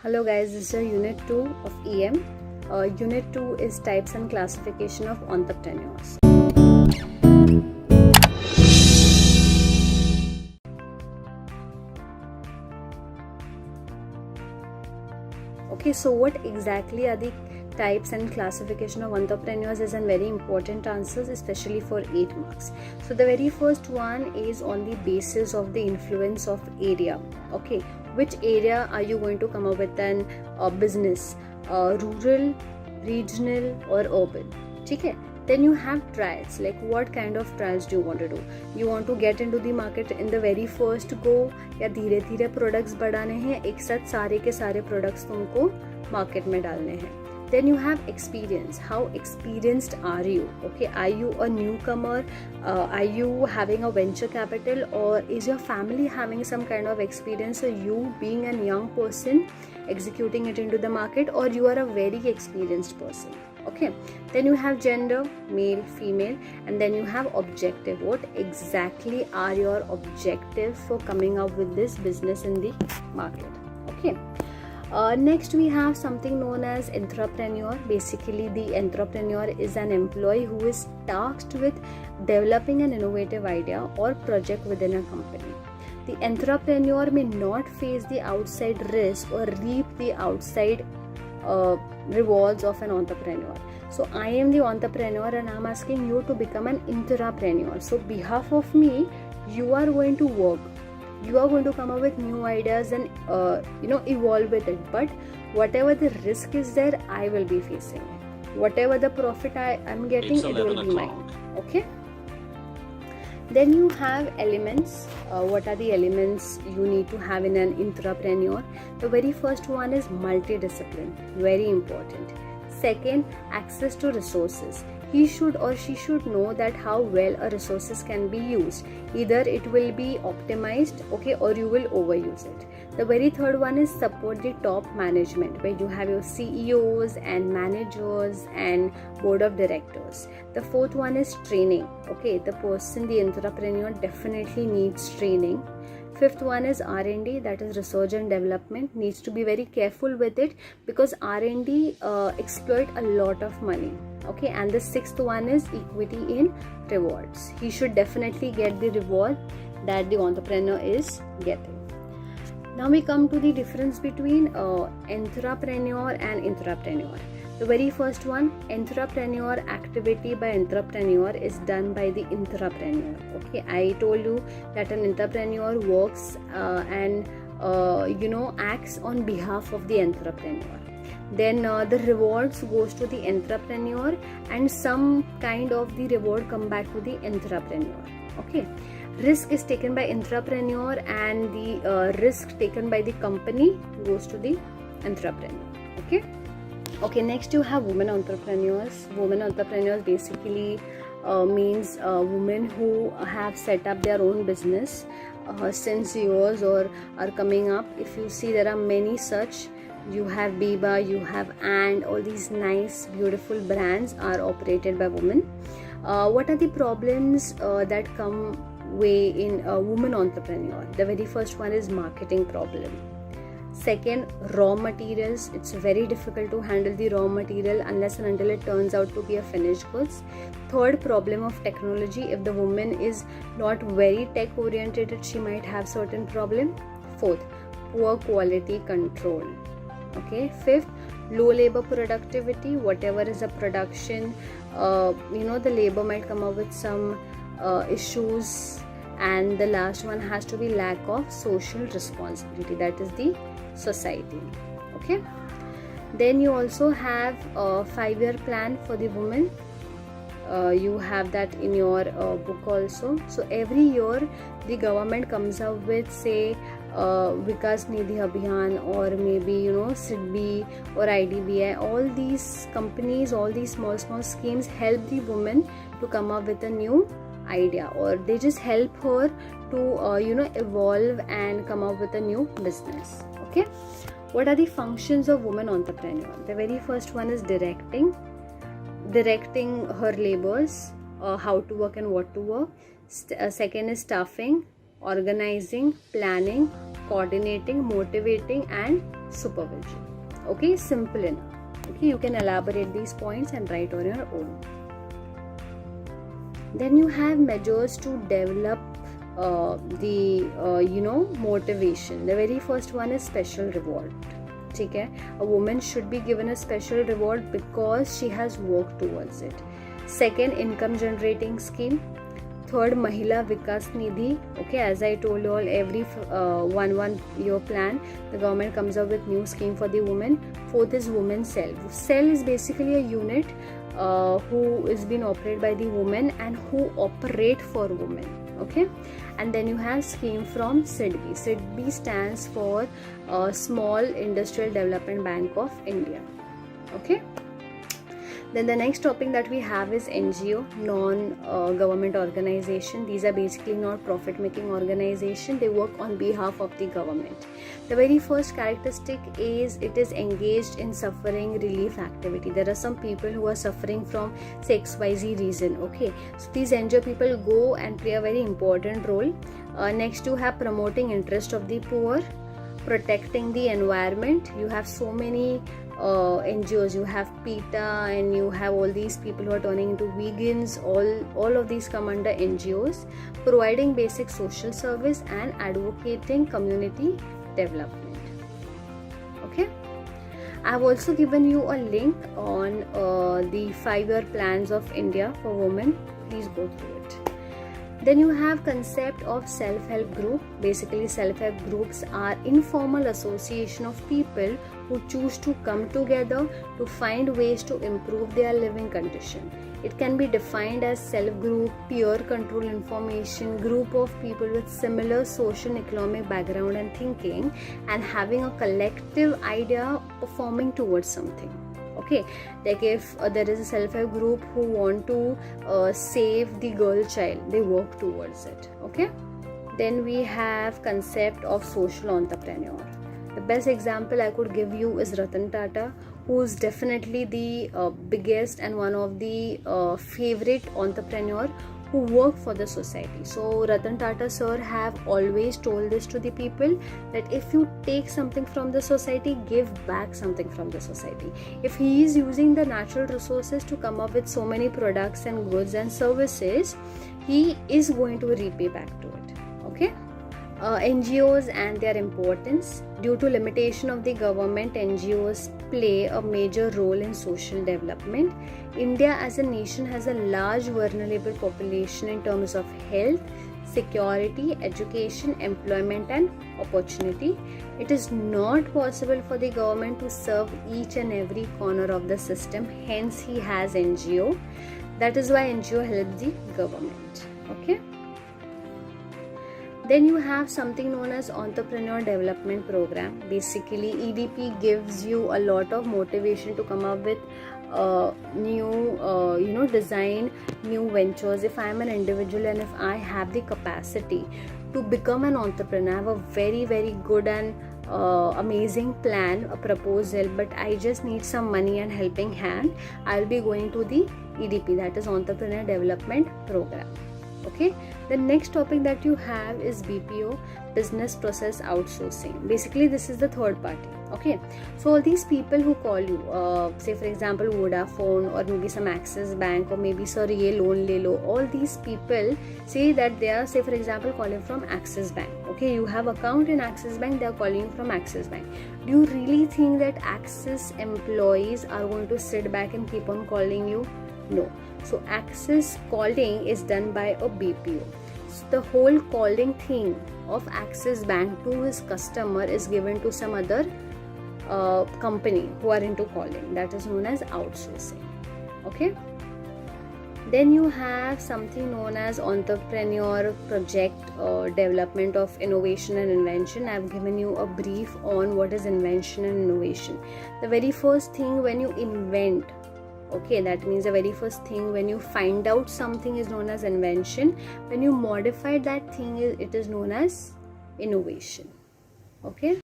Hello guys, this is Unit 2 of EM. Unit 2 is types and classification of entrepreneurs. Okay, so what exactly are the types and classification of entrepreneurs is a very important answer, especially for 8 marks. So the very first one is on the basis of the influence of area. Okay, which area are you going to come up with an business, rural, regional or urban? Okay, then you have trials, like what kind of trials do you want to do? You want to get into the market in the very first go, या धीरे धीरे products बढ़ाने हैं, एक साथ सारे के सारे प्रोडक्ट्स तुमको मार्केट में डालने हैं. Then you have experience. How experienced are you? Okay, are you a newcomer? Are you having a venture capital, or is your family having some kind of experience? So you being a young person executing it into the market, or you are a very experienced person. Okay, then you have gender, male, female, and then you have objective. What exactly are your objectives for coming up with this business in the market? Okay. Next we have something known as entrepreneur. Basically the entrepreneur is an employee who is tasked with developing an innovative idea or project within a company. The entrepreneur may not face the outside risk or reap the outside rewards of an entrepreneur. So I am the entrepreneur and I am asking you to become an intrapreneur. So behalf of me, you are going to work. You are going to come up with new ideas and evolve with it. But whatever the risk is there, I will be facing. Whatever the profit I am getting, it will be mine. Okay. Then you have elements. What are the elements you need to have in an intrapreneur? The very first one is multidiscipline. Very important. Second, access to resources. He should or she should know that how well a resources can be used. Either it will be optimized, okay, or you will overuse it. The very third one is support the top management, where you have your CEOs and managers and board of directors. The fourth one is training. Okay, the person, the entrepreneur definitely needs training. Fifth one is R&D, that is research and development. Needs to be very careful with it because R&D exploit a lot of money. Okay, and the sixth one is equity in rewards. He should definitely get the reward that the entrepreneur is getting. Now we come to the difference between entrepreneur and intrapreneur. The very first one, entrepreneur activity by entrepreneur is done by the intrapreneur. Okay, I told you that an entrepreneur works and acts on behalf of the entrepreneur. Then the rewards goes to the entrepreneur and some kind of the reward come back to the entrepreneur. Okay, risk is taken by entrepreneur and the risk taken by the company goes to the entrepreneur. Okay, next you have women entrepreneurs. Women entrepreneurs basically means women who have set up their own business since years or are coming up. If you see, there are many such. You have Biba, you have And, all these nice beautiful brands are operated by women. What are the problems that come way in a woman entrepreneur? The very first one is marketing problem. Second, raw materials. It's very difficult to handle the raw material unless and until it turns out to be a finished goods. Third, problem of technology. If the woman is not very tech oriented, she might have certain problem. Fourth, poor quality control. Okay. Fifth, low labor productivity. Whatever is a production, the labor might come up with some issues. And the last one has to be lack of social responsibility, that is the society. Okay, then you also have a 5-year plan for the women. You have that in your book also. So every year the government comes up with, say, Vikas Nidhi Abhiyan, or maybe SIDBI or IDBI. All these companies, all these small schemes help the woman to come up with a new idea, or they just help her to evolve and come up with a new business. Okay, what are the functions of woman entrepreneur? The very first one is directing her labors, how to work and what to work. Second is staffing, organizing, planning, coordinating, motivating and supervision. Okay, simple enough. Okay, you can elaborate these points and write on your own. Then you have measures to develop motivation. The very first one is special reward. Okay, a woman should be given a special reward because she has worked towards it. Second, income generating scheme. Third, Mahila Vikas Nidhi. Okay, as I told you all, every 1 year plan, the government comes up with new scheme for the women. Fourth is Women Cell. Cell is basically a unit who is being operated by the women and who operate for women. Okay, and then you have scheme from SIDBI. SIDBI stands for Small Industrial Development Bank of India. Okay. Then the next topic that we have is NGO, non-government organization. These are basically not profit-making organization. They work on behalf of the government. The very first characteristic is it is engaged in suffering relief activity. There are some people who are suffering from say XYZ reason. Okay, so these NGO people go and play a very important role. Next, you have promoting interest of the poor, protecting the environment. You have so many NGOs, you have PETA and you have all these people who are turning into vegans. All of these come under NGOs, providing basic social service and advocating community development. Okay, I have also given you a link on the 5-year plans of India for women. Please go through it. Then you have concept of self-help group. Basically, self-help groups are informal association of people who choose to come together to find ways to improve their living condition. It can be defined as self-group, peer control information, group of people with similar social and economic background and thinking, and having a collective idea of forming towards something. Okay, like if there is a self-help group who want to save the girl child, they work towards it. Okay, then we have concept of social entrepreneur. The best example I could give you is Ratan Tata, who is definitely the biggest and one of the favorite entrepreneur who work for the society. So Ratan Tata sir have always told this to the people that if you take something from the society, give back something from the society. If he is using the natural resources to come up with so many products and goods and services, he is going to repay back to it. Okay. NGOs and their importance. Due to limitation of the government, NGOs play a major role in social development. India as a nation has a large vulnerable population in terms of health, security, education, employment and opportunity. It is not possible for the government to serve each and every corner of the system. Hence, he has NGO. That is why NGO helps the government. Okay. Then you have something known as Entrepreneur Development Program. Basically, EDP gives you a lot of motivation to come up with new, design new ventures. If I am an individual and if I have the capacity to become an entrepreneur, I have a very, very good and amazing plan, a proposal, but I just need some money and helping hand, I'll be going to the EDP, that is Entrepreneur Development Program. Okay, the next topic that you have is BPO, business process outsourcing. Basically, this is the third party. Okay, so all these people who call you, say for example Vodafone or maybe some Axis Bank or maybe sir ye loan le lo, all these people say that they are, say for example, calling from Axis Bank. Okay, you have account in Axis Bank, they are calling you from Axis Bank. Do you really think that Axis employees are going to sit back and keep on calling you? No. So Axis calling is done by a BPO. So the whole calling thing of Axis Bank to his customer is given to some other company who are into calling. That is known as outsourcing. Okay. Then you have something known as entrepreneur project development of innovation and invention. I have given you a brief on what is invention and innovation. The very first thing when you invent, okay, that means the very first thing when you find out something is known as invention. When you modify that thing, it is known as innovation. Okay.